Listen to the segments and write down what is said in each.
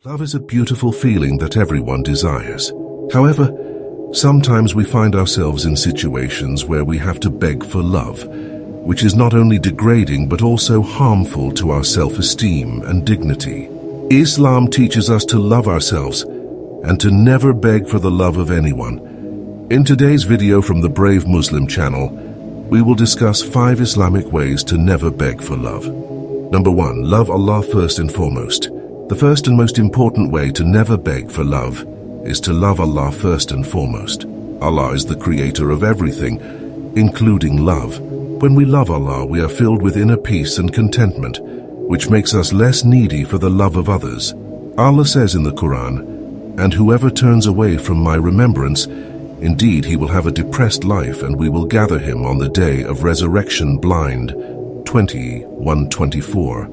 Love is a beautiful feeling that everyone desires. However, sometimes we find ourselves in situations where we have to beg for love, which is not only degrading but also harmful to our self-esteem and dignity. Islam teaches us to love ourselves and to never beg for the love of anyone. In today's video from the Brave Muslim channel, we will discuss 5 Islamic ways to never beg for love. Number 1. Love Allah first and foremost. The first and most important way to never beg for love is to love Allah first and foremost. Allah is the creator of everything, including love. When we love Allah, we are filled with inner peace and contentment, which makes us less needy for the love of others. Allah says in the Quran, "And whoever turns away from my remembrance, indeed he will have a depressed life, and we will gather him on the day of resurrection blind." 21:24.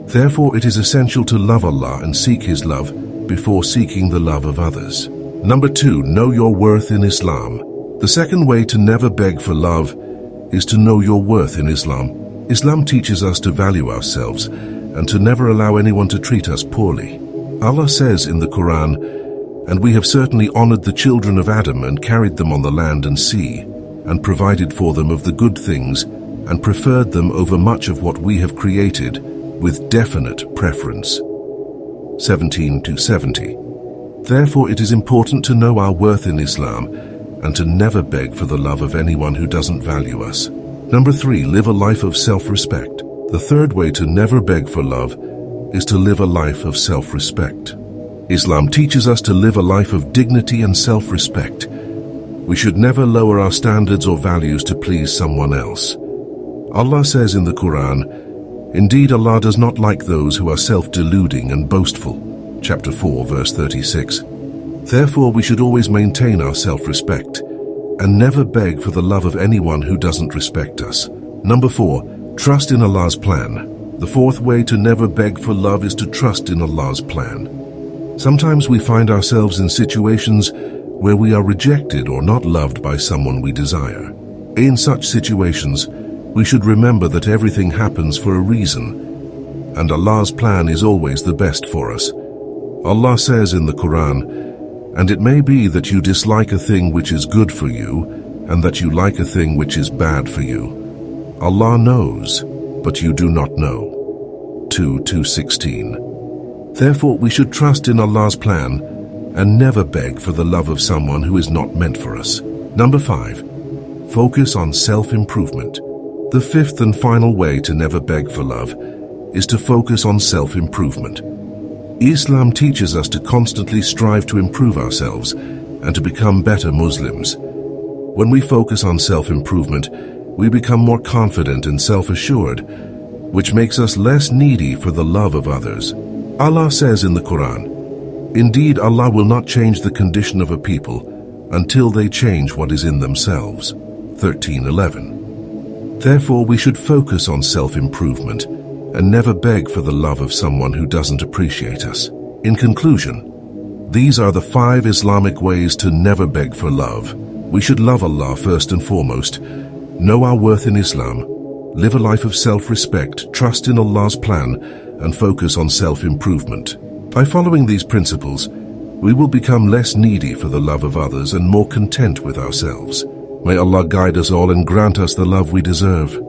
Therefore, it is essential to love Allah and seek His love before seeking the love of others. Number 2. Know your worth in Islam. The second way to never beg for love is to know your worth in Islam. Islam teaches us to value ourselves and to never allow anyone to treat us poorly. Allah says in the Quran, "And we have certainly honored the children of Adam and carried them on the land and sea, and provided for them of the good things, and preferred them over much of what we have created, with definite preference." 17-70. Therefore, it is important to know our worth in Islam and to never beg for the love of anyone who doesn't value us. Number 3. Live a life of self-respect. The third way to never beg for love is to live a life of self-respect. Islam teaches us to live a life of dignity and self-respect. We should never lower our standards or values to please someone else. Allah says in the Quran, "Indeed, Allah does not like those who are self-deluding and boastful." Chapter 4, verse 36. Therefore, we should always maintain our self-respect and never beg for the love of anyone who doesn't respect us. Number 4. Trust in Allah's plan. The fourth way to never beg for love is to trust in Allah's plan. Sometimes we find ourselves in situations where we are rejected or not loved by someone we desire. In such situations, we should remember that everything happens for a reason, and Allah's plan is always the best for us. Allah says in the Quran, "And it may be that you dislike a thing which is good for you, and that you like a thing which is bad for you. Allah knows, but you do not know." 2:16. Therefore, we should trust in Allah's plan and never beg for the love of someone who is not meant for us. Number 5. Focus on self-improvement. The fifth and final way to never beg for love is to focus on self-improvement. Islam teaches us to constantly strive to improve ourselves and to become better Muslims. When we focus on self-improvement, we become more confident and self-assured, which makes us less needy for the love of others. Allah says in the Quran, "Indeed, Allah will not change the condition of a people until they change what is in themselves." 13:11. Therefore, we should focus on self-improvement and never beg for the love of someone who doesn't appreciate us. In conclusion, these are the 5 Islamic ways to never beg for love. We should love Allah first and foremost, know our worth in Islam, live a life of self-respect, trust in Allah's plan, and focus on self-improvement. By following these principles, we will become less needy for the love of others and more content with ourselves. May Allah guide us all and grant us the love we deserve.